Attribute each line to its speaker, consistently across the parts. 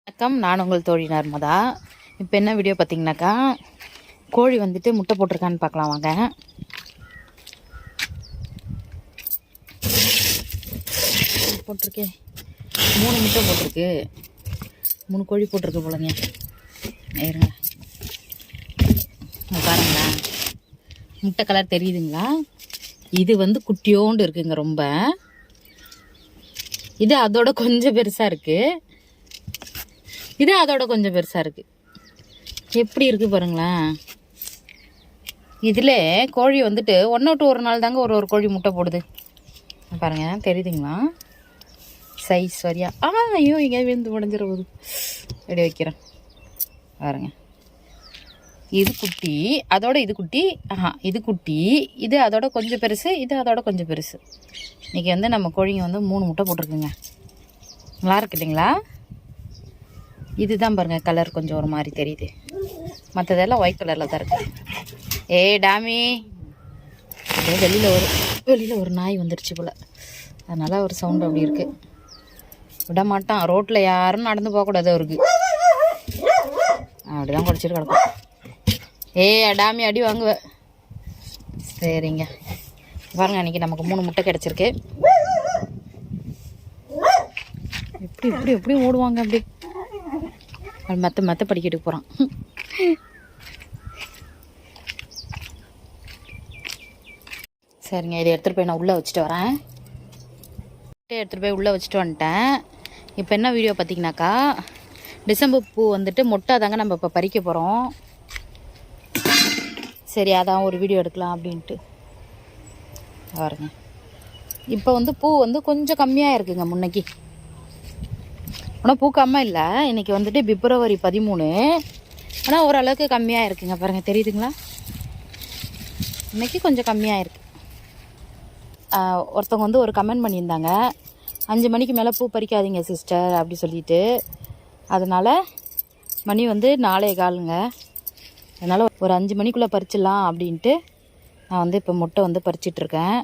Speaker 1: வணக்கம், நான் உங்கள் தோழி நர்மதா. இப்போ என்ன வீடியோ பார்த்தீங்கன்னாக்கா, கோழி வந்துட்டு முட்டை போட்டிருக்கான்னு பார்க்கலாம் வாங்க. போட்டிருக்கே 3 முட்டை போட்டிருக்கு. 3 கோழி போட்டிருக்கு போலங்க. இருங்க பாருங்களேன், முட்டை கலர் தெரியுதுங்களா? இது வந்து குட்டியோண்டு இருக்குங்க ரொம்ப. இது அதோட கொஞ்சம் பெருசாக இருக்குது. இது அதோட கொஞ்சம் பெருசாக இருக்குது. எப்படி இருக்குது பாருங்களேன். இதில் கோழி வந்துட்டு ஒரு நாள் தாங்க ஒரு கோழி முட்டை போடுது. பாருங்கள், தெரியுதுங்களா? சைஸ் வரியா ஐயோ இங்கே விழுந்து உடஞ்சிட போகுது. ரெடி வைக்கிறேன் பாருங்க. இது குட்டி, அதோட இது குட்டி. இது குட்டி, இது அதோட கொஞ்சம் பெருசு, இது அதோட கொஞ்சம் பெருசு. இன்றைக்கி வந்து நம்ம கோழிங்க வந்து 3 முட்டை போட்டிருக்குங்க. நல்லா இருக்கு இல்லைங்களா? இதுதான் பாருங்கள், கலர் கொஞ்சம் ஒரு மாதிரி தெரியுது. மற்றதெல்லாம் ஒயிட் கலரில் தான் இருக்குது. டாமி, வெளியில் ஒரு நாய் வந்துருச்சு போல், அதனால் ஒரு சவுண்டு அப்படி இருக்குது. விட மாட்டான். ரோட்டில் யாரும் நடந்து போகக்கூடாது அவருக்கு. அப்படிதான் குடிச்சிட்டு கிடக்கும். டாமி அடி வாங்குவேன். சரிங்க பாருங்க, அன்றைக்கி நமக்கு 3 முட்டை கிடச்சிருக்கு. எப்படி ஓடுவாங்க அப்படி. மற்ற படிக்கிட்டு போகிறான். சரிங்க, இதை எடுத்துகிட்டு போய் நான் உள்ளே வச்சுட்டு வரேன். எடுத்துகிட்டு போய் உள்ளே வச்சுட்டு வந்துட்டேன். இப்போ என்ன வீடியோ பார்த்தீங்கன்னாக்கா, டிசம்பர் பூ வந்துட்டு மொட்டை தாங்க நம்ம இப்போ பறிக்க போகிறோம். சரி, அதான் ஒரு வீடியோ எடுக்கலாம் அப்படின்ட்டு பாருங்க. இப்போ வந்து பூ வந்து கொஞ்சம் கம்மியாக இருக்குங்க முன்னைக்கு. ஆனால் பூக்காமல் இல்லை. இன்றைக்கி வந்துட்டு பிப்ரவரி 13. ஆனால் ஓரளவுக்கு கம்மியாக இருக்குங்க. பாருங்கள், தெரியுதுங்களா? இன்றைக்கி கொஞ்சம் கம்மியாக இருக்குது. ஒருத்தவங்க வந்து ஒரு கமெண்ட் பண்ணியிருந்தாங்க, 5 மணிக்கு மேலே பூ பறிக்காதீங்க சிஸ்டர் அப்படி சொல்லிட்டு. அதனால் மணி வந்து 4:15ங்க. அதனால் ஒரு 5 மணிக்குள்ளே பறிச்சிடலாம் அப்படின்ட்டு நான் வந்து இப்போ முட்டை வந்து பறிச்சிட்ருக்கேன்.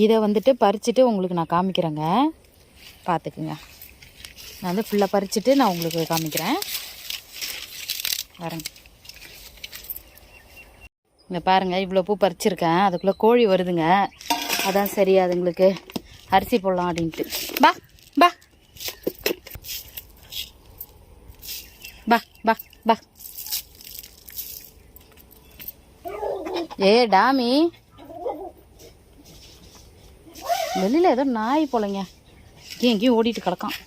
Speaker 1: இதை வந்துட்டு பறிச்சுட்டு உங்களுக்கு நான் காமிக்கிறேங்க, பார்த்துக்குங்க. நான் வந்து ஃபுல்லாக பறிச்சுட்டு நான் உங்களுக்கு காமிக்கிறேன். பாருங்க, இங்கே பாருங்கள், இவ்வளோ பூ பறிச்சிருக்கேன். அதுக்குள்ளே கோழி வருதுங்க. அதான் சரி, அதுங்களுக்கு அரிசி போடலாம் அப்படின்ட்டு. பா பா பா பா பா. டாமி, வெளியில் ஏதோ நாய் போலங்க, எங்கேயும் ஓடிட்டு கிடக்கான்.